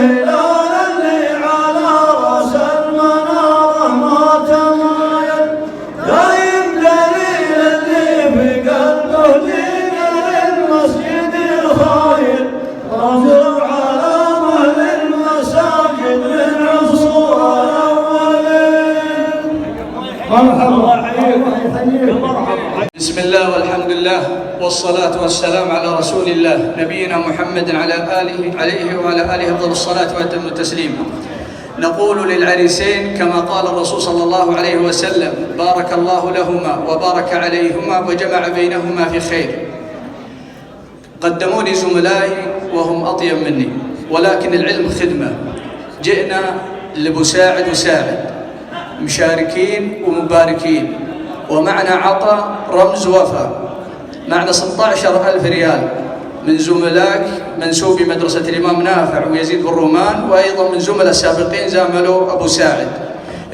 الهلال اللي على راس المنارة ما تمايل، دايم دليل اللي في قلبه دين المسجد الخايل، رمز علامة للمساجد من عصور الأولين. مرحبا. بسم الله والحمد لله والصلاة والسلام على رسول الله نبينا محمد عليه وعلى آله أفضل الصلاة وأتم التسليم. نقول للعريسين كما قال الرسول صلى الله عليه وسلم: بارك الله لهما وبارك عليهما وجمع بينهما في خير. قدموني زملائي وهم أطيب مني، ولكن العلم خدمة. جئنا لبساعد وساعد، مشاركين ومباركين، ومعنا عطاء رمز وفاء، معنا 16,000 ريال من زملائك منسوبي مدرسة الإمام نافع ويزيد بن رومان، وأيضا من زملاء سابقين زاملوا أبو ساعد.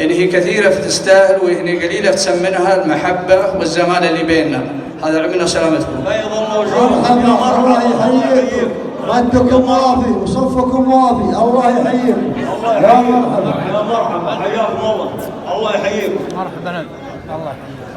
إن هي كثيرة فتستاهل، وإن هي قليلة تسمنها المحبة والزمالة اللي بيننا. هذا علمنا وسلامتكم. أيضا موجود. الله يحييكم، ردكم وافي وصفكم وافي، الله يحييكم. يا مرحبا يا مرحبا، حياكم الله. الله يحييكم. مرحبا. الله يحييك.